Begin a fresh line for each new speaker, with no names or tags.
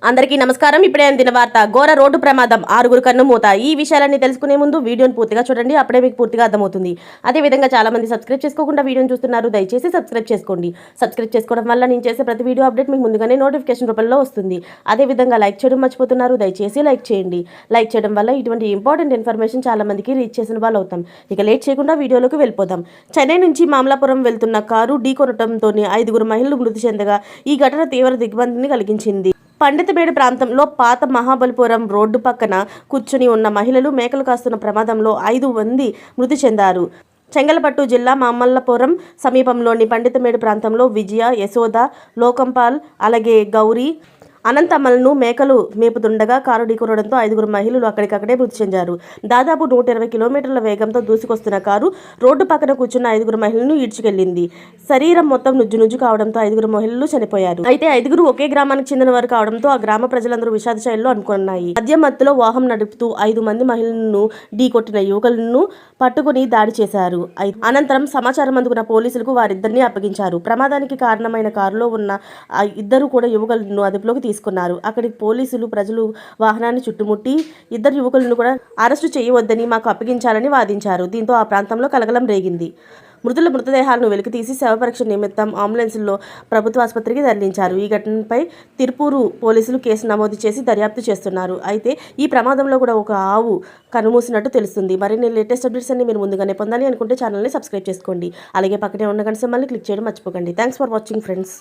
అందరికీ నమస్కారం. ఇప్పుడే అందిన వార్త. ఘోర రోడ్డు ప్రమాదం, 6 కన్ను మూత. ఈ విషయాలన్నీ తెలుసుకునే ముందు వీడియోని పూర్తిగా చూడండి, అప్పుడే మీకు పూర్తిగా అర్థమవుతుంది. అదేవిధంగా చాలా మంది సబ్స్క్రైబ్ చేసుకోకుండా వీడియోని చూస్తున్నారు, దయచేసి సబ్స్క్రైబ్ చేసుకోండి. సబ్స్క్రైబ్ చేసుకోవడం వల్ల నేను చేసే ప్రతి వీడియో అప్డేట్ మీకు ముందుగానే నోటిఫికేషన్ రూపంలో వస్తుంది. అదేవిధంగా లైక్ చేయడం మర్చిపోతున్నారు, దయచేసి లైక్ చేయండి. లైక్ చేయడం వల్ల ఇటువంటి ఇంపార్టెంట్ ఇన్ఫర్మేషన్ చాలా మందికి రీచ్ చేసిన వాళ్ళు అవుతాం. ఇక లేట్ చేయకుండా వీడియోలోకి వెళ్ళిపోదాం. చెన్నై నుంచి మామలాపురం వెళ్తున్న కారు ఢీ కొనడంతో 5 మహిళలు మృతి చెందగా ఈ ఘటన తీవ్ర దిగ్భ్రాంతిని కలిగించింది. పండితమేడు ప్రాంతంలో పాత మహాబలిపురం రోడ్డు పక్కన కూర్చుని ఉన్న మహిళలు మేకలు కాస్తున్న ప్రమాదంలో 5 మంది మృతి చెందారు. చెంగల్పట్టు జిల్లా మామల్లపురం సమీపంలోని పండితమేడు ప్రాంతంలో విజయ, యశోద, లోకంపాల్, అలాగే గౌరీ, అనంతమ్మలను మేకలు మేపుతుండగా కారు ఢీకొనడంతో 5 మహిళలు అక్కడికక్కడే మృతి చెందారు. దాదాపు 120 కిలోమీటర్ల వేగంతో దూసుకొస్తున్న కారు రోడ్డు పక్కన కూర్చున్న 5 మహిళలను ఈడ్చుకెళ్లింది. శరీరం మొత్తం నుజ్జు కావడంతో 5 మహిళలు చనిపోయారు. అయితే 5 ఒకే గ్రామానికి చెందిన వారు కావడంతో ఆ గ్రామ ప్రజలందరూ విషాద శైలిలో అనుకున్నాయి. మద్యం మత్తులో వాహనం నడుపుతూ 5 మంది మహిళలను ఢీకొట్టిన యువకులను పట్టుకుని దాడి చేశారు. అనంతరం సమాచారం అందుకున్న పోలీసులకు వారిద్దరిని అప్పగించారు. ప్రమాదానికి కారణమైన కారులో ఉన్న 2 కూడా యువకులను అదుపులోకి తీసుకున్నారు. అక్కడికి పోలీసులు ప్రజలు వాహనాన్ని చుట్టుముట్టి 2 యువకులను కూడా అరెస్టు చేయవద్దని మాకు అప్పగించాలని వాదించారు. దీంతో ఆ ప్రాంతంలో కలకలం రేగింది. మృతుల మృతదేహాలను వెలికితీసి శవపరీక్ష నిమిత్తం అంబులెన్స్లో ప్రభుత్వ ఆసుపత్రికి తరలించారు. ఈ ఘటనపై తిరుపూరు పోలీసులు కేసు నమోదు చేసి దర్యాప్తు చేస్తున్నారు. అయితే ఈ ప్రమాదంలో కూడా ఒక ఆవు కనుమూసినట్టు తెలుస్తుంది. మరిన్ని లేటెస్ట్ అప్డేట్స్ అన్ని మీరు ముందుగానే పొందాలి అనుకుంటే ఛానల్ని సబ్స్క్రైబ్ చేసుకోండి. అలాగే పక్కనే ఉన్న గంట సింబల్ని క్లిక్ చేయడం మర్చిపోకండి. Thanks for watching friends.